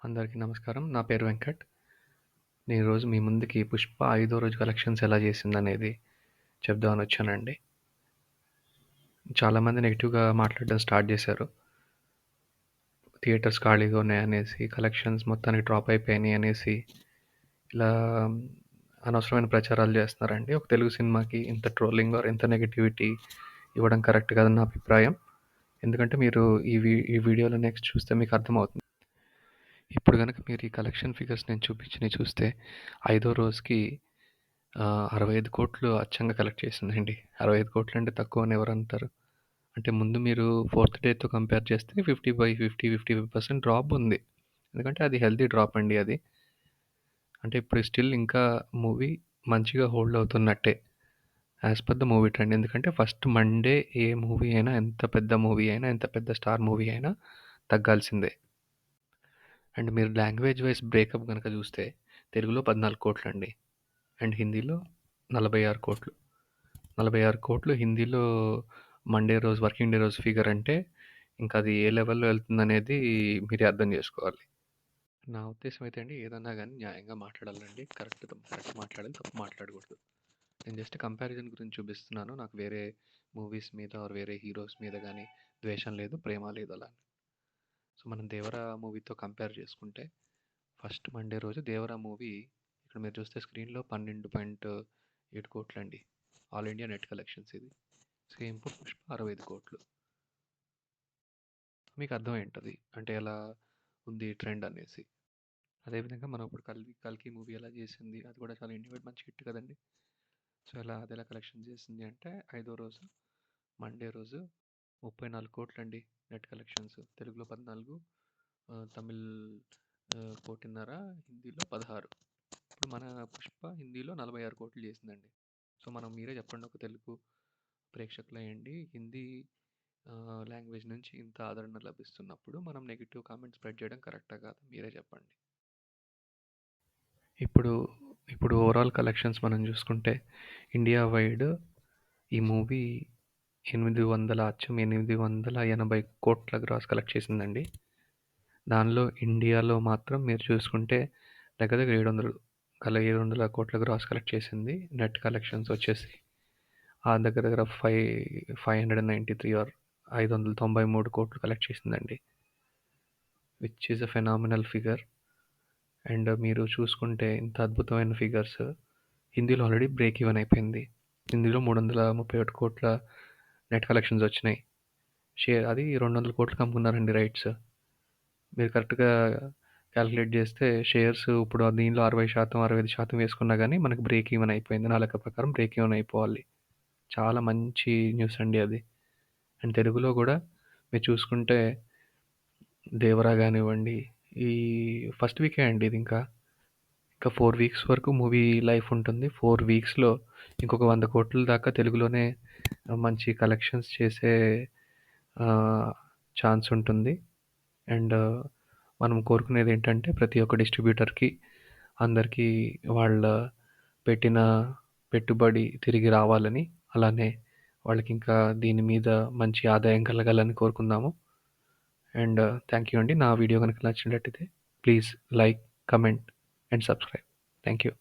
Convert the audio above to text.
అందరికీ నమస్కారం. నా పేరు వెంకట్. నేను ఈరోజు మీ ముందుకి 'పుష్ప' ఐదో రోజు కలెక్షన్స్ ఎలా చేసిందనేది చెప్దామని వచ్చానండి. చాలామంది నెగెటివ్‌గా మాట్లాడడం స్టార్ట్ చేశారు. థియేటర్స్ ఖాళీగా ఉన్నాయనేసి, కలెక్షన్స్ మొత్తానికి డ్రాప్ అయిపోయినాయి అనేసి, ఇలా అనవసరమైన ప్రచారాలు చేస్తున్నారండి. ఒక తెలుగు సినిమాకి ఇంత ట్రోలింగ్ ఆర్ ఇంత నెగటివిటీ ఇవ్వడం కరెక్ట్ కాదని నా అభిప్రాయం. ఎందుకంటే మీరు ఈ వీడియోలో నెక్స్ట్ చూస్తే మీకు అర్థమవుతుంది. ఇప్పుడు గనక మీరు ఈ కలెక్షన్ ఫిగర్స్ నేను చూపించినవి చూస్తే, ఐదో రోజుకి 65,00,00,000 అచ్చంగా కలెక్ట్ చేసిందండి. 65,00,00,000 అంటే తక్కువ అని ఎవరంటారు? అంటే ముందు మీరు ఫోర్త్ డేతో కంపేర్ చేస్తే 55% డ్రాప్ ఉంది. ఎందుకంటే అది హెల్తీ డ్రాప్ అండి అది. అంటే ఇప్పుడు స్టిల్ ఇంకా మూవీ మంచిగా హోల్డ్ అవుతున్నట్టే. As per the movie trend. ఎందుకంటే ఫస్ట్ మండే ఏ మూవీ అయినా, ఎంత పెద్ద మూవీ అయినా, ఎంత పెద్ద స్టార్ మూవీ అయినా తగ్గాల్సిందే. అండ్ మీరు లాంగ్వేజ్ వైస్ బ్రేకప్ గనక చూస్తే తెలుగులో 14,00,00,000 అండి. అండ్ హిందీలో 46,00,00,000. 46,00,00,000 హిందీలో మండే రోజు వర్కింగ్ డే రోజు ఫిగర్ అంటే ఇంకా అది ఏ లెవెల్‌లో వెళ్తుందనేది మీరే అర్థం చేసుకోవాలి. నా ఉద్దేశం అయితే అండి, ఏదన్నా గానీ న్యాయంగా మాట్లాడాలండి. కరెక్ట్ మాట్లాడాలి, తప్పు మాట్లాడకూడదు. నేను జస్ట్ కంపారిజన్ గురించి చూపిస్తున్నాను. నాకు వేరే మూవీస్ మీద ఆర్ వేరే హీరోస్ మీద గానీ ద్వేషం లేదు, ప్రేమ లేదు అలా. సో మనం 'దేవరా' మూవీతో కంపేర్ చేసుకుంటే ఫస్ట్ మండే రోజు 'దేవరా' మూవీ ఇక్కడ మీరు చూస్తే స్క్రీన్‌లో 12.7 అండి. ఆల్ ఇండియా నెట్ కలెక్షన్స్ ఇది. Same for 'Pushpa' 65,00,00,000. మీకు అర్థమై ఉంటది. అంటే ఎలా ఉంది ట్రెండ్ అనేసి. అదేవిధంగా మనం ఇప్పుడు 'కల్కి' మూవీ ఎలా చేసింది, అది కూడా చాలా ఇండియా మంచి హిట్ కదండీ. సో అదెలా కలెక్షన్ చేసింది అంటే, ఐదో రోజు మండే రోజు 34,00,00,000 అండి నెట్ కలెక్షన్స్. తెలుగులో 14, తమిళ్ 1,5,00,00,000, హిందీలో 16. ఇప్పుడు మన 'పుష్ప' హిందీలో 46,00,00,000 చేసిందండి. సో మనం మీరే చెప్పండి, ఒక తెలుగు ప్రేక్షకులయ్యుండి హిందీ లాంగ్వేజ్ నుంచి ఇంత ఆదరణ లభిస్తున్నప్పుడు మనం నెగెటివ్ కామెంట్స్ స్ప్రెడ్ చేయడం కరెక్టా కాదా? మీరే చెప్పండి. ఇప్పుడు ఓవరాల్ కలెక్షన్స్ మనం చూసుకుంటే ఇండియా వైడ్ ఈ మూవీ 880 గ్రాస్ కలెక్ట్ చేసిందండి. దానిలో ఇండియాలో మాత్రం మీరు చూసుకుంటే దగ్గర దగ్గర 700 కోట్ల గ్రాస్ కలెక్ట్ చేసింది. నెట్ కలెక్షన్స్ వచ్చేసి దగ్గర దగ్గర 593 ఆర్ 593 కోట్లు కలెక్ట్ చేసిందండి. Which is a phenomenal figure. And మీరు చూసుకుంటే ఇంత అద్భుతమైన ఫిగర్స్ హిందీలో ఆల్రెడీ బ్రేక్ ఈవెన్ అయిపోయింది. హిందీలో 331 కోట్ల నెట్ కలెక్షన్స్ వచ్చినాయి. అది 200 కోట్లకు అమ్ముకున్నారండి రైట్స్. మీరు కరెక్ట్గా క్యాలిక్యులేట్ చేస్తే షేర్స్ ఇప్పుడు దీనిలో 60%, 65% వేసుకున్నా కానీ మనకు బ్రేక్ ఈవెన్ అయిపోయింది. నా లెక్క ప్రకారం బ్రేక్ ఈవెన్ అయిపోవాలి. చాలా మంచి న్యూస్ అండి అది. అండ్ తెలుగులో కూడా మీరు చూసుకుంటే 'దేవరా' కానివ్వండి, ఈ ఫస్ట్ వీకే అండి ఇది. ఇంకా 4 వీక్స్ వరకు మూవీ లైఫ్ ఉంటుంది. 4 వీక్స్లో ఇంకొక 100 కోట్ల దాకా తెలుగులోనే మంచి కలెక్షన్స్ చేసే ఛాన్స్ ఉంటుంది. అండ్ మనం కోరుకునేది ఏంటంటే ప్రతి ఒక్క డిస్ట్రిబ్యూటర్కి అందరికీ వాళ్ళ పెట్టిన పెట్టుబడి తిరిగి రావాలని, అలానే వాళ్ళకి ఇంకా దీని మీద మంచి ఆదాయం కలగాలని కోరుకుందాము. అండ్ థ్యాంక్ యూ అండి. నా వీడియో కనుక నచ్చినట్టయితే please like, comment and subscribe. Thank you.